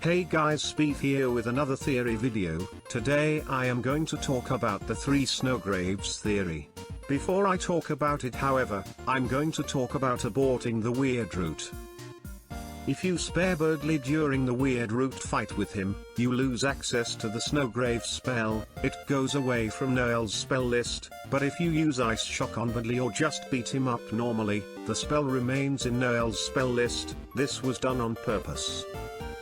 Hey guys, Sbeve here with another theory video. Today I am going to talk about the 3 Snowgraves theory. Before I talk about it however, I'm going to talk about aborting the weird route. If you spare Budley during the weird route fight with him, you lose access to the Snowgraves spell, it goes away from Noel's spell list, but if you use Ice Shock on Budley or just beat him up normally, the spell remains in Noel's spell list. This was done on purpose.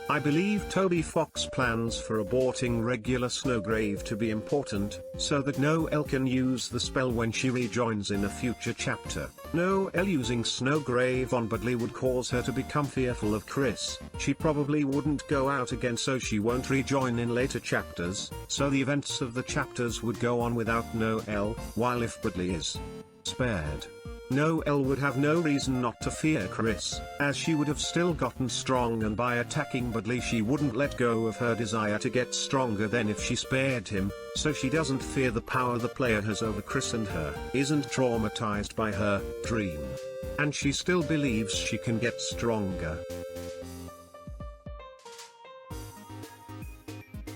I believe Toby Fox plans for aborting regular Snowgrave to be important, so that Noel can use the spell when she rejoins in a future chapter. Noel using Snowgrave on Budley would cause her to become fearful of Chris. She probably wouldn't go out again, so she won't rejoin in later chapters, so the events of the chapters would go on without Noel, while if Budley is spared, Noel would have no reason not to fear Chris, as she would have still gotten strong, and by attacking Budley she wouldn't let go of her desire to get stronger than if she spared him, so she doesn't fear the power the player has over Chris and her isn't traumatized by her dream. And she still believes she can get stronger.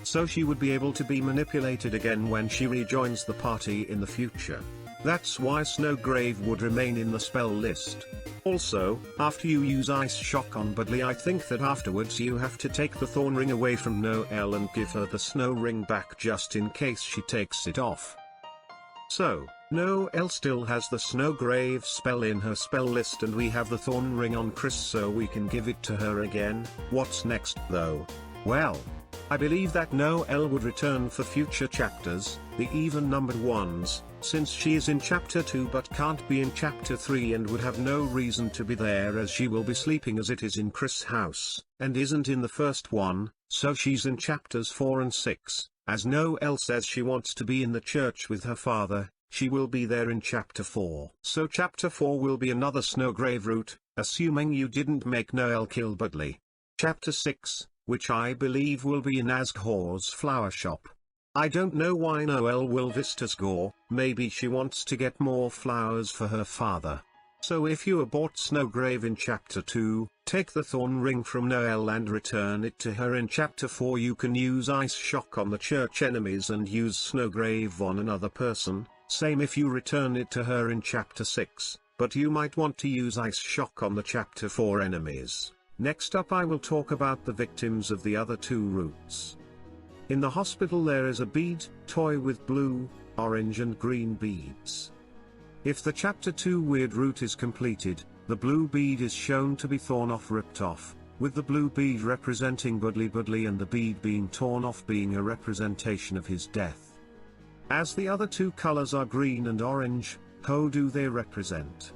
So she would be able to be manipulated again when she rejoins the party in the future. That's why Snowgrave would remain in the spell list. Also, after you use Ice Shock on Budley, I think that afterwards you have to take the Thorn Ring away from Noel and give her the Snow Ring back just in case she takes it off. So, Noel still has the Snowgrave spell in her spell list and we have the Thorn Ring on Chris, so we can give it to her again. What's next though? Well, I believe that Noel would return for future chapters, the even-numbered ones, since she is in chapter 2 but can't be in chapter 3 and would have no reason to be there as she will be sleeping as it is in Chris' house, and isn't in the first one, so she's in chapters 4 and 6, as Noel says she wants to be in the church with her father, she will be there in chapter 4. So chapter 4 will be another Snowgrave route, assuming you didn't make Noel kill Budley. Chapter 6, which I believe will be in Asghore's flower shop. I don't know why Noel will visit Asgore, maybe she wants to get more flowers for her father. So if you abort Snowgrave in chapter 2, take the Thorn Ring from Noel and return it to her in chapter 4, you can use Ice Shock on the church enemies and use Snowgrave on another person, same if you return it to her in chapter 6, but you might want to use Ice Shock on the chapter 4 enemies. Next up I will talk about the victims of the other 2 routes. In the hospital there is a bead toy with blue, orange and green beads. If the chapter 2 weird route is completed, the blue bead is shown to be torn off, ripped off, with the blue bead representing Budley and the bead being torn off being a representation of his death. As the other 2 colors are green and orange, who do they represent?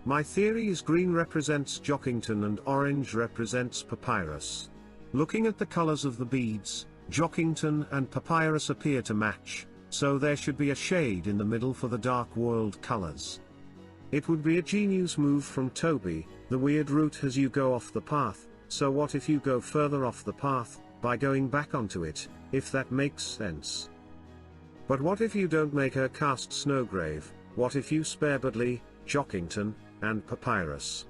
My theory is green represents Jockington and orange represents Papyrus. Looking at the colors of the beads, Jockington and Papyrus appear to match, so there should be a shade in the middle for the Dark World colors. It would be a genius move from Toby. The weird route has you go off the path, so what if you go further off the path, by going back onto it, if that makes sense. But what if you don't make her cast Snowgrave? What if you spare Budley, Jockington, and Papyrus?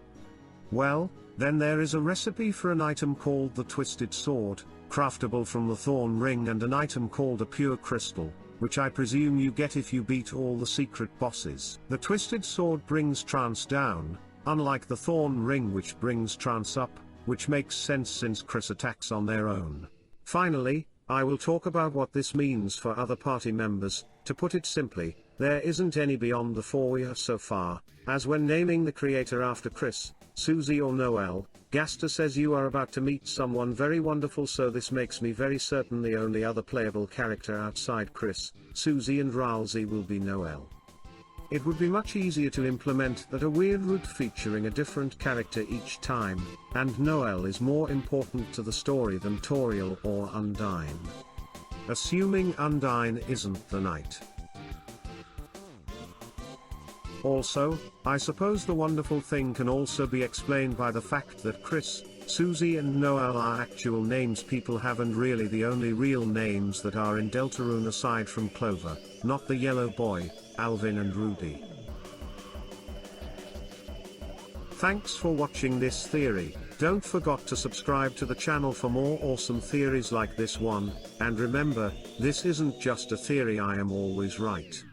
Well, then there is a recipe for an item called the Twisted Sword, craftable from the Thorn Ring, and an item called a Pure Crystal, which I presume you get if you beat all the secret bosses. The Twisted Sword brings trance down, unlike the Thorn Ring which brings trance up, which makes sense since Chris attacks on their own. Finally, I will talk about what this means for other party members. To put it simply, there isn't any beyond the 4 we have so far, as when naming the creator after Chris, Susie or Noel, Gaster says you are about to meet someone very wonderful, so this makes me very certain the only other playable character outside Chris, Susie and Ralsei will be Noel. It would be much easier to implement that a weird route featuring a different character each time, and Noel is more important to the story than Toriel or Undyne. Assuming Undyne isn't the knight. Also, I suppose the wonderful thing can also be explained by the fact that Chris, Susie and Noel are actual names people have and really the only real names that are in Deltarune aside from Clover, not the Yellow Boy, Alvin and Rudy. Thanks for watching this theory. Don't forget to subscribe to the channel for more awesome theories like this one, and remember, this isn't just a theory, I am always right.